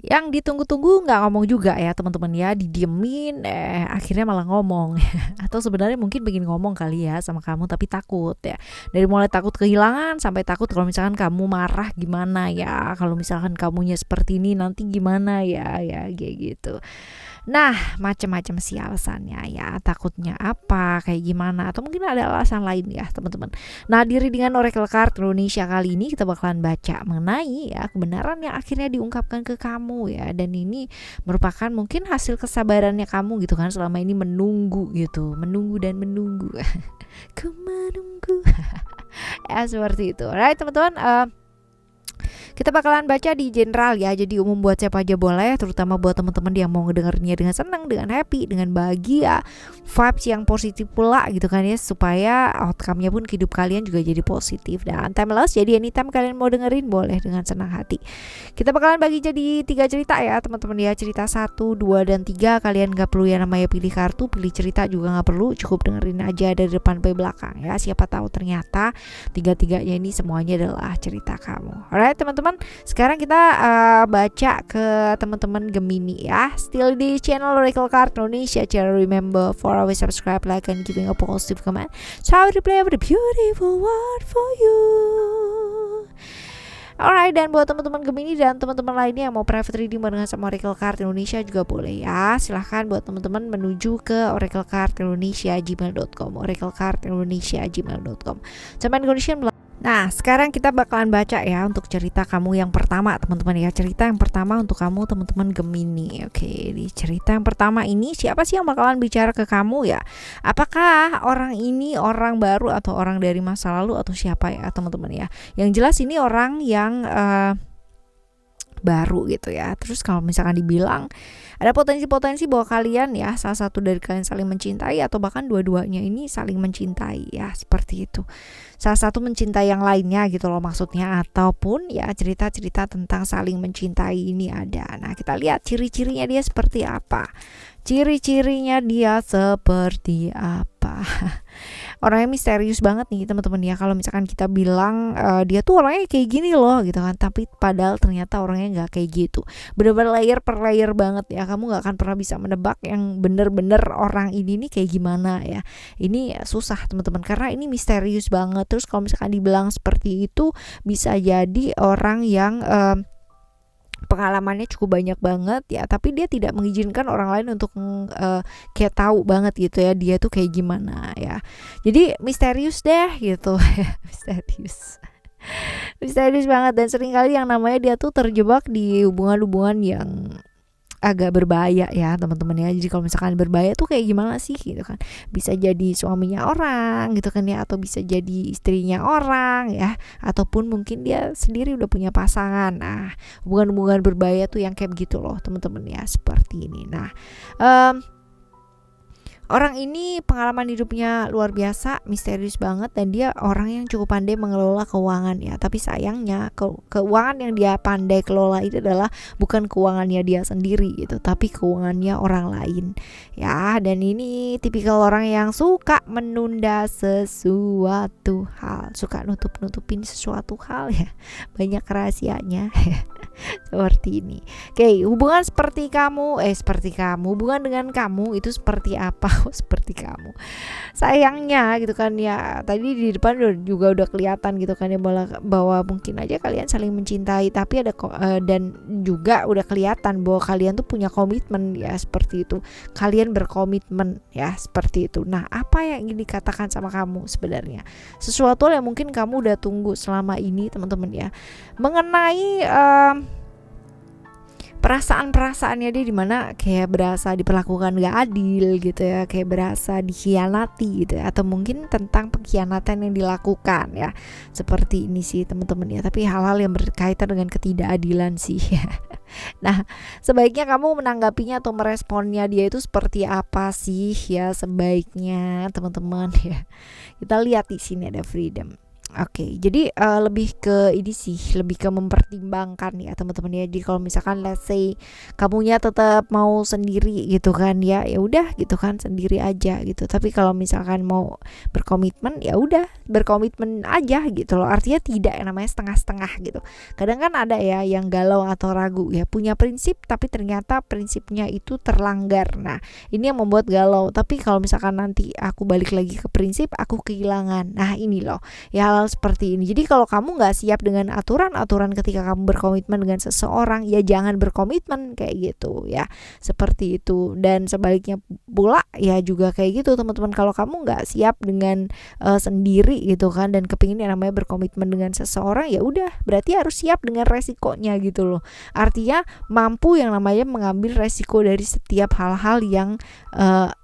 Yang ditunggu-tunggu nggak ngomong juga ya teman-teman ya, didiemin akhirnya malah ngomong. Atau sebenarnya mungkin pengen ngomong kali ya sama kamu tapi takut ya. Dari mulai takut kehilangan sampai takut kalau misalkan kamu marah gimana ya, kalau misalkan kamunya seperti ini nanti gimana ya, ya kayak gitu. Nah, macam-macam sih alasannya ya. Takutnya apa, kayak gimana, atau mungkin ada alasan lain ya, teman-teman. Nah, di readingan Oracle Card Indonesia kali ini kita bakalan baca mengenai ya kebenaran yang akhirnya diungkapkan ke kamu ya. Dan ini merupakan mungkin hasil kesabarannya kamu gitu kan, selama ini menunggu gitu, menunggu dan menunggu. Ku menunggu. Ya seperti itu. Alright, teman-teman, kita bakalan baca di general ya, jadi umum buat siapa aja boleh, terutama buat teman-teman yang mau ngedengerinnya dengan senang, dengan happy, dengan bahagia, vibes yang positif pula gitu kan ya, supaya outcome-nya pun hidup kalian juga jadi positif dan timeless. Jadi anytime kalian mau dengerin boleh dengan senang hati. Kita bakalan bagi jadi 3 cerita ya teman-teman ya, cerita 1, 2, dan 3. Kalian gak perlu ya namanya pilih kartu, pilih cerita juga gak perlu, cukup dengerin aja dari depan sampai belakang ya. Siapa tahu ternyata tiga-tiganya ini semuanya adalah cerita kamu. Alright teman-teman, sekarang kita baca ke teman-teman Gemini ya. Still di channel Oracle Card Indonesia. Jangan remember for always subscribe, like, and giving a positive comment. So I will play with a beautiful word for you. Alright, dan buat teman-teman Gemini dan teman-teman lainnya yang mau private reading barengan sama Oracle Card Indonesia juga boleh ya. Silahkan buat teman-teman menuju ke Oracle Card Indonesia gmail.com, Oracle Card Indonesia gmail.com. Sampai Indonesia. Nah, sekarang kita bakalan baca ya untuk cerita kamu yang pertama, teman-teman ya. Cerita yang pertama untuk kamu teman-teman Gemini. Oke, di cerita yang pertama ini siapa sih yang bakalan bicara ke kamu ya? Apakah orang ini orang baru atau orang dari masa lalu atau siapa ya, teman-teman ya? Yang jelas ini orang yang baru gitu ya. Terus kalau misalkan dibilang ada potensi-potensi bahwa kalian ya, salah satu dari kalian saling mencintai atau bahkan dua-duanya ini saling mencintai ya, seperti itu. Salah satu mencintai yang lainnya gitu loh maksudnya, ataupun ya cerita-cerita tentang saling mencintai ini ada. Nah, kita lihat ciri-cirinya dia seperti apa. Ciri-cirinya dia seperti apa. Orangnya misterius banget nih teman-teman ya. Kalau misalkan kita bilang dia tuh orangnya kayak gini loh gitu kan, tapi padahal ternyata orangnya nggak kayak gitu. Bener-bener layer per layer banget ya. Kamu nggak akan pernah bisa menebak yang bener-bener orang ini nih kayak gimana ya. Ini susah teman-teman karena ini misterius banget. Terus kalau misalkan dibilang seperti itu, bisa jadi orang yang pengalamannya cukup banyak banget ya, tapi dia tidak mengizinkan orang lain untuk kayak tahu banget gitu ya dia tuh kayak gimana ya. Jadi misterius deh gitu. Misterius banget, dan seringkali yang namanya dia tuh terjebak di hubungan-hubungan yang agak berbahaya ya teman-teman ya. Jadi kalau misalkan berbahaya tuh kayak gimana sih gitu kan, bisa jadi suaminya orang gitu kan ya, atau bisa jadi istrinya orang ya, ataupun mungkin dia sendiri udah punya pasangan. Nah, hubungan-hubungan berbahaya tuh yang kayak begitu loh teman-teman ya, seperti ini. Nah, orang ini pengalaman hidupnya luar biasa, misterius banget, dan dia orang yang cukup pandai mengelola keuangan ya. Tapi sayangnya keuangan yang dia pandai kelola itu adalah bukan keuangannya dia sendiri gitu, tapi keuangannya orang lain ya. Dan ini tipikal orang yang suka menunda sesuatu hal, suka nutupin sesuatu hal ya, banyak rahasianya. Seperti ini. Oke, hubungan seperti kamu, hubungan dengan kamu itu seperti apa? Seperti kamu. Sayangnya gitu kan ya, tadi di depan juga udah kelihatan gitu kan ya, bahwa mungkin aja kalian saling mencintai, tapi ada dan juga udah kelihatan bahwa kalian tuh punya komitmen ya, seperti itu. Kalian berkomitmen ya, seperti itu. Nah, apa yang ingin dikatakan sama kamu sebenarnya? Sesuatu yang mungkin kamu udah tunggu selama ini teman-teman ya, mengenai perasaan-perasaannya dia, dimana kayak berasa diperlakukan gak adil gitu ya, kayak berasa dikhianati gitu ya, atau mungkin tentang pengkhianatan yang dilakukan ya, seperti ini sih teman-teman ya. Tapi hal-hal yang berkaitan dengan ketidakadilan sih ya. Nah, sebaiknya kamu menanggapinya atau meresponnya dia itu seperti apa sih ya, sebaiknya teman-teman ya. Kita lihat di sini ada freedom. Oke, jadi lebih ke ini sih, lebih ke mempertimbangkan ya teman-teman ya. Jadi kalau misalkan let's say kamunya tetap mau sendiri gitu kan ya, ya udah gitu kan sendiri aja gitu. Tapi kalau misalkan mau berkomitmen ya udah berkomitmen aja gitu loh. Artinya tidak yang namanya setengah-setengah gitu. Kadang kan ada ya yang galau atau ragu ya, punya prinsip tapi ternyata prinsipnya itu terlanggar. Nah, ini yang membuat galau. Tapi kalau misalkan nanti aku balik lagi ke prinsip, aku kehilangan. Nah, ini loh ya hal seperti ini. Jadi kalau kamu nggak siap dengan aturan-aturan ketika kamu berkomitmen dengan seseorang, ya jangan berkomitmen kayak gitu ya, seperti itu. Dan sebaliknya pula ya juga kayak gitu teman-teman. Kalau kamu nggak siap dengan sendiri gitu kan, dan kepingin yang namanya berkomitmen dengan seseorang, ya udah berarti harus siap dengan resikonya gitu loh. Artinya mampu yang namanya mengambil resiko dari setiap hal-hal yang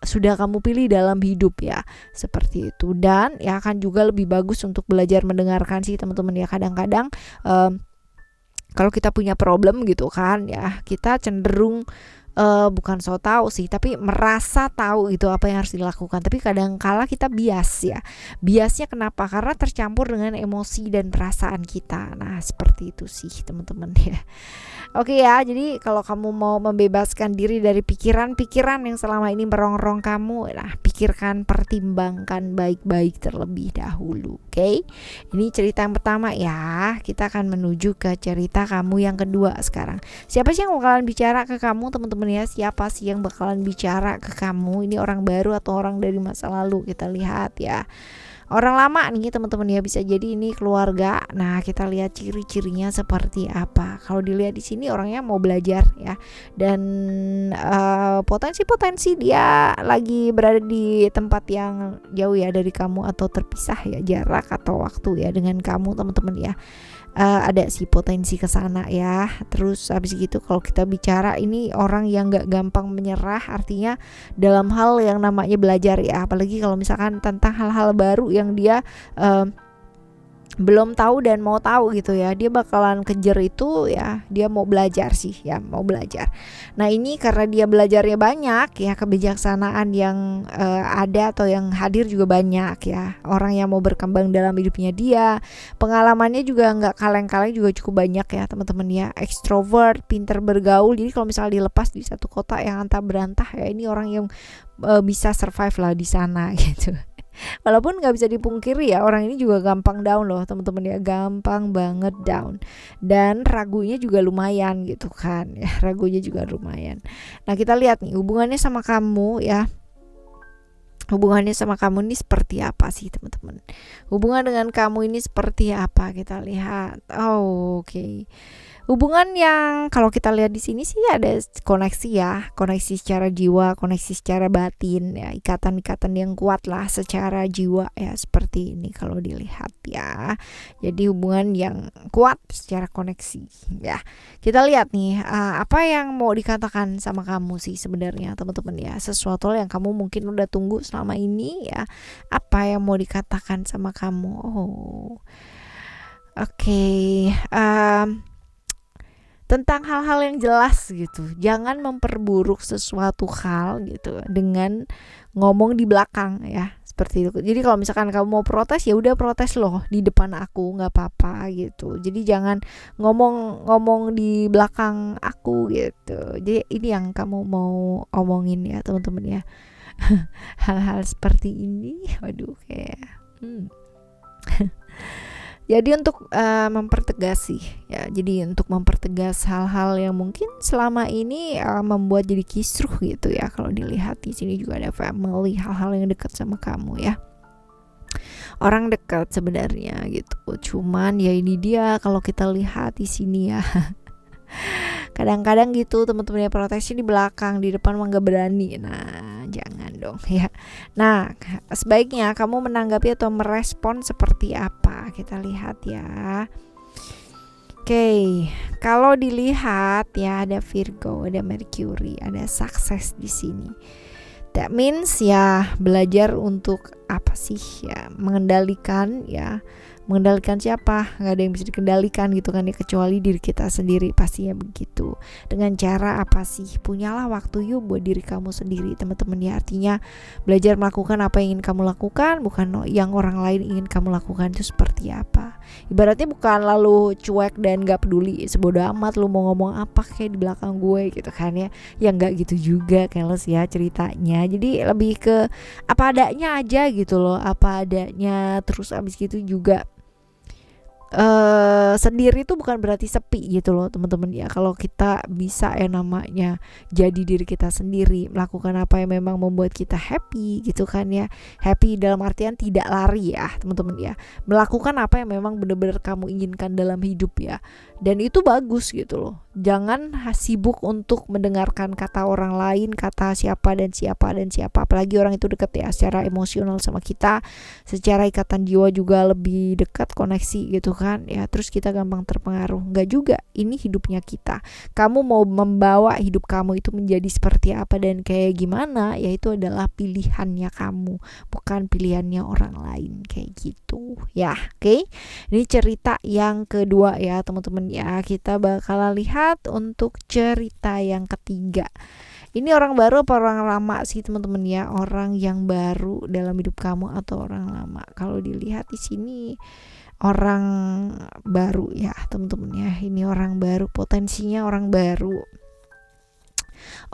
sudah kamu pilih dalam hidup ya, seperti itu. Dan ya akan juga lebih bagus untuk belajar mendengarkan sih teman-teman ya. Kadang-kadang kalau kita punya problem gitu kan ya, kita cenderung bukan so tahu sih, tapi merasa tahu gitu apa yang harus dilakukan. Tapi kadang kala kita bias ya. Biasnya kenapa? Karena tercampur dengan emosi dan perasaan kita. Nah, seperti itu sih teman-teman ya. Oke ya, jadi kalau kamu mau membebaskan diri dari pikiran-pikiran yang selama ini merongrong kamu, nah pikirkan, pertimbangkan baik-baik terlebih dahulu. Oke, ini cerita yang pertama ya. Kita akan menuju ke cerita kamu yang kedua sekarang. Siapa sih yang bakalan bicara ke kamu teman-teman ya? Siapa sih yang bakalan bicara ke kamu? Ini orang baru atau orang dari masa lalu? Kita lihat ya. Orang lama nih teman-teman ya, bisa jadi ini keluarga. Nah, kita lihat ciri-cirinya seperti apa. Kalau dilihat di sini orangnya mau belajar ya, dan potensi-potensi dia lagi berada di tempat yang jauh ya dari kamu, atau terpisah ya jarak atau waktu ya dengan kamu teman-teman ya. Ada sih potensi ke sana ya. Terus habis gitu kalau kita bicara ini orang yang gak gampang menyerah, artinya dalam hal yang namanya belajar ya, apalagi kalau misalkan tentang hal-hal baru yang dia belum tahu dan mau tahu gitu ya, dia bakalan kejar itu ya, dia mau belajar sih ya, mau belajar. Nah, ini karena dia belajarnya banyak ya, kebijaksanaan yang ada atau yang hadir juga banyak ya, orang yang mau berkembang dalam hidupnya dia, pengalamannya juga nggak kaleng-kaleng, juga cukup banyak ya teman-teman ya, ekstrovert, pinter bergaul. Jadi kalau misalnya dilepas di satu kota yang antah berantah ya, ini orang yang bisa survive lah di sana gitu. Walaupun nggak bisa dipungkiri ya, orang ini juga gampang down loh teman-teman ya, gampang banget down, dan ragunya juga lumayan gitu kan ya, ragunya juga lumayan. Nah, kita lihat nih hubungannya sama kamu ya, hubungannya sama kamu ini seperti apa sih teman-teman? Hubungan dengan kamu ini seperti apa? Kita lihat. Oke. Hubungan yang kalau kita lihat di sini sih ada koneksi ya, koneksi secara jiwa, koneksi secara batin ya, ikatan-ikatan yang kuat lah secara jiwa ya, seperti ini kalau dilihat ya. Jadi hubungan yang kuat secara koneksi ya. Kita lihat nih apa yang mau dikatakan sama kamu sih sebenarnya teman-teman ya, sesuatu yang kamu mungkin udah tunggu selama ini ya. Apa yang mau dikatakan sama kamu? Oke. Tentang hal-hal yang jelas gitu. Jangan memperburuk sesuatu hal gitu dengan ngomong di belakang ya, seperti itu. Jadi kalau misalkan kamu mau protes, ya udah protes loh di depan aku, nggak apa-apa gitu. Jadi jangan ngomong di belakang aku gitu. Jadi ini yang kamu mau omongin ya teman-teman ya. Hal-hal seperti ini, waduh kayak Jadi untuk mempertegas sih ya, jadi untuk mempertegas hal-hal yang mungkin selama ini membuat jadi kisruh gitu ya. Kalau dilihat di sini juga ada family, hal-hal yang dekat sama kamu ya, orang dekat sebenarnya gitu. Cuman ya ini dia kalau kita lihat di sini ya, kadang-kadang gitu teman-teman ya, protesnya di belakang, di depan mah gak berani. Nah, jangan dong ya. Nah, sebaiknya kamu menanggapi atau merespon seperti apa? Kita lihat ya. Oke, kalau dilihat ya ada Virgo, ada Mercury, ada sukses di sini. That means ya belajar untuk apa sih ya, mengendalikan ya, Mengendalikan siapa? Nggak ada yang bisa dikendalikan gitu kan ya, kecuali diri kita sendiri, pastinya begitu. Dengan cara apa sih? Punyalah waktu yuk buat diri kamu sendiri, teman-teman ya. Artinya belajar melakukan apa yang ingin kamu lakukan, bukan yang orang lain ingin kamu lakukan. Itu seperti apa? Ibaratnya bukan lalu cuek dan gak peduli, sebodo amat lu mau ngomong apa kayak di belakang gue gitu kan ya. Ya nggak gitu juga keles ya ceritanya. Jadi lebih ke apa adanya aja gitu loh, apa adanya. Terus abis gitu juga sendiri itu bukan berarti sepi gitu loh teman-teman ya. Kalau kita bisa namanya jadi diri kita sendiri, melakukan apa yang memang membuat kita happy gitu kan ya. Happy dalam artian tidak lari ya teman-teman ya, melakukan apa yang memang benar-benar kamu inginkan dalam hidup ya. Dan itu bagus gitu loh. Jangan sibuk untuk mendengarkan kata orang lain, kata siapa dan siapa dan siapa, apalagi orang itu dekat ya secara emosional sama kita, secara ikatan jiwa juga lebih dekat, koneksi gitu kan ya. Terus kita gampang terpengaruh. Enggak juga, ini hidupnya kita. Kamu mau membawa hidup kamu itu menjadi seperti apa dan kayak gimana, ya itu adalah pilihannya kamu, bukan pilihannya orang lain kayak gitu ya. Oke. Ini cerita yang kedua ya teman-teman ya. Kita bakal lihat untuk cerita yang ketiga. Ini orang baru apa orang lama sih teman-teman ya? Orang yang baru dalam hidup kamu atau orang lama? Kalau dilihat di sini orang baru ya teman-teman ya. Ini orang baru, potensinya orang baru.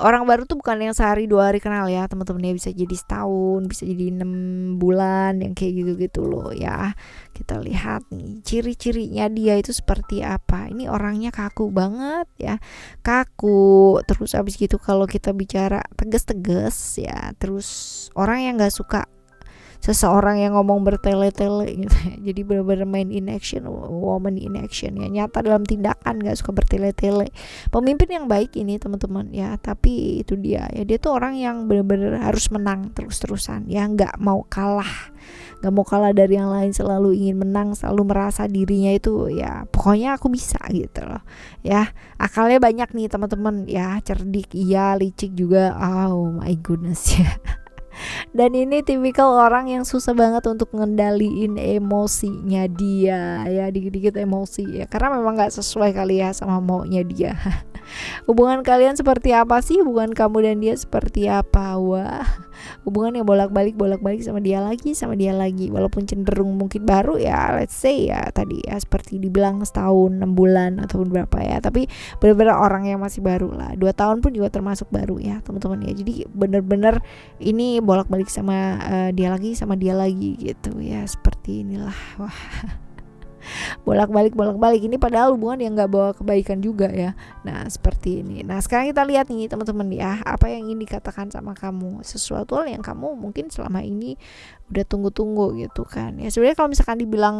Orang baru tuh bukan yang sehari 2 hari kenal ya teman-teman ya, bisa jadi setahun, bisa jadi 6 bulan, yang kayak gitu-gitu loh ya. Kita lihat nih ciri-cirinya dia itu seperti apa. Ini orangnya kaku banget ya, kaku. Terus abis gitu kalau kita bicara tegas-tegas ya. Terus orang yang gak suka seseorang yang ngomong bertele-tele gitu ya. Jadi benar-benar main in action, woman in action ya, nyata dalam tindakan, gak suka bertele-tele. Pemimpin yang baik ini teman-teman ya. Tapi itu dia ya, dia tuh orang yang benar-benar harus menang terus-terusan ya, gak mau kalah, gak mau kalah dari yang lain, selalu ingin menang, selalu merasa dirinya itu ya pokoknya aku bisa gitu loh ya. Akalnya banyak nih teman-teman ya, cerdik iya, licik juga, oh my goodness ya. Dan ini tipikal orang yang susah banget untuk ngendaliin emosinya dia ya, dikit-dikit emosi ya, karena memang gak sesuai kali ya sama maunya dia. Hubungan kalian seperti apa sih? Hubungan kamu dan dia seperti apa? Wah, hubungan yang bolak-balik sama dia lagi, walaupun cenderung mungkin baru ya, let's say ya tadi ya seperti dibilang setahun, 6 bulan ataupun berapa ya, tapi benar-benar orang yang masih baru lah. 2 tahun pun juga termasuk baru ya teman-teman ya. Jadi benar-benar ini bolak-balik sama dia lagi gitu ya, seperti inilah. Wah, bolak-balik ini padahal hubungan yang nggak bawa kebaikan juga ya. Nah seperti ini. Nah sekarang kita lihat nih teman-teman ya, apa yang ingin dikatakan sama kamu, sesuatu hal yang kamu mungkin selama ini udah tunggu-tunggu gitu kan ya. Sebenarnya kalau misalkan dibilang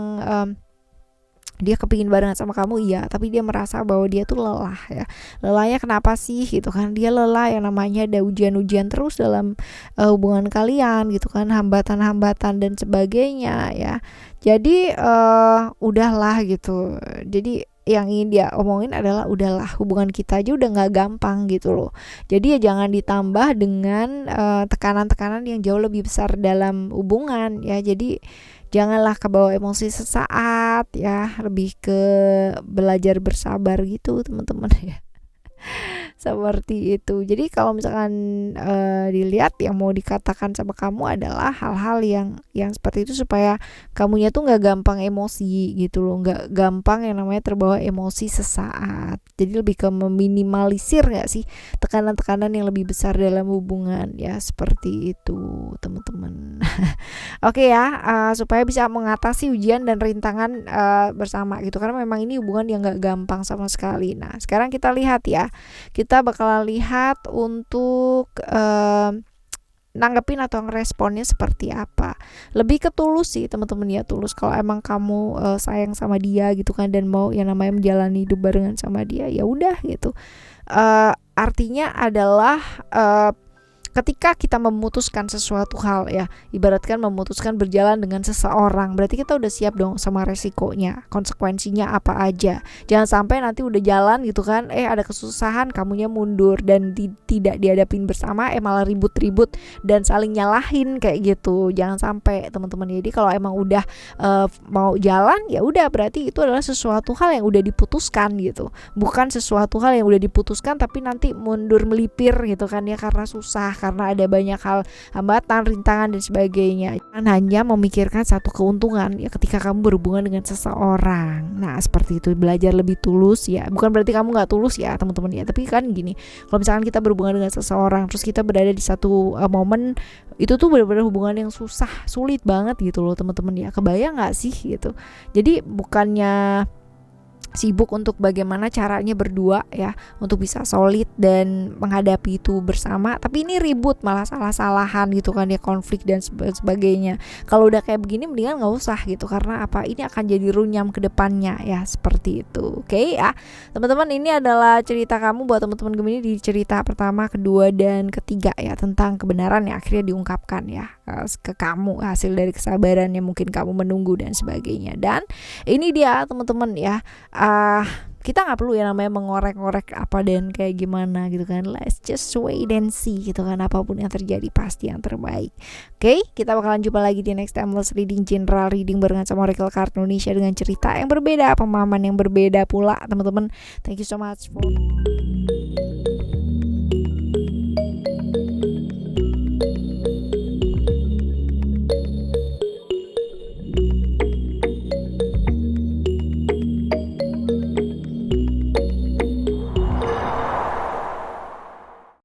dia kepingin barengan sama kamu iya, tapi dia merasa bahwa dia tuh lelah ya. Lelahnya kenapa sih gitu kan? Dia lelah yang namanya ada ujian-ujian terus dalam hubungan kalian gitu kan, hambatan-hambatan dan sebagainya ya. Jadi udahlah gitu. Jadi yang ingin dia omongin adalah udahlah, hubungan kita aja udah gak gampang gitu loh. Jadi ya jangan ditambah dengan tekanan-tekanan yang jauh lebih besar dalam hubungan ya. Jadi janganlah kebawa emosi sesaat ya, lebih ke belajar bersabar gitu teman-teman ya. Seperti itu. Jadi kalau misalkan dilihat yang mau dikatakan sama kamu adalah hal-hal yang seperti itu, supaya kamunya tuh nggak gampang emosi gitu loh, nggak gampang yang namanya terbawa emosi sesaat. Jadi lebih ke meminimalisir nggak sih tekanan-tekanan yang lebih besar dalam hubungan ya, seperti itu teman-teman. Oke ya, supaya bisa mengatasi ujian dan rintangan bersama gitu, karena memang ini hubungan yang nggak gampang sama sekali. Nah sekarang kita lihat ya, kita bakalan lihat untuk nanggepin atau ngeresponnya seperti apa. Lebih ke tulus sih teman-teman ya, tulus. Kalau emang kamu sayang sama dia gitu kan, dan mau yang namanya menjalani hidup barengan sama dia, ya udah gitu. Artinya adalah ketika kita memutuskan sesuatu hal ya, ibaratkan memutuskan berjalan dengan seseorang, berarti kita udah siap dong sama resikonya, konsekuensinya apa aja. Jangan sampai nanti udah jalan gitu kan, ada kesusahan, kamunya mundur dan tidak dihadapin bersama, malah ribut-ribut dan saling nyalahin kayak gitu. Jangan sampai teman-teman. Jadi kalau emang udah mau jalan ya udah, berarti itu adalah sesuatu hal yang udah diputuskan gitu, bukan sesuatu hal yang udah diputuskan tapi nanti mundur melipir gitu kan ya, karena susah, karena ada banyak hal, hambatan, rintangan dan sebagainya. Jangan hanya memikirkan satu keuntungan ya ketika kamu berhubungan dengan seseorang. Nah seperti itu, belajar lebih tulus ya, bukan berarti kamu nggak tulus ya teman-teman ya, tapi kan gini, kalau misalkan kita berhubungan dengan seseorang terus kita berada di satu momen itu tuh benar-benar hubungan yang susah, sulit banget gitu loh teman-teman ya, kebayang nggak sih gitu. Jadi bukannya sibuk untuk bagaimana caranya berdua ya untuk bisa solid dan menghadapi itu bersama, tapi ini ribut, malah salah-salahan gitu kan ya, konflik dan sebagainya. Kalau udah kayak begini mendingan nggak usah gitu, karena apa, ini akan jadi runyam ke depannya ya, seperti itu. Oke ya teman-teman, ini adalah cerita kamu buat teman-teman Gemini di cerita pertama, kedua dan ketiga ya, tentang kebenaran yang akhirnya diungkapkan ya ke kamu, hasil dari kesabaran yang mungkin kamu menunggu dan sebagainya. Dan ini dia teman-teman ya, kita nggak perlu ya namanya mengorek-ngorek apa dan kayak gimana gitu kan. Let's just wait and see gitu kan, apapun yang terjadi pasti yang terbaik. Oke, kita bakalan jumpa lagi di next timeless reading, general reading barengan sama Oracle Card Indonesia dengan cerita yang berbeda, pemahaman yang berbeda pula teman-teman. Thank you so much for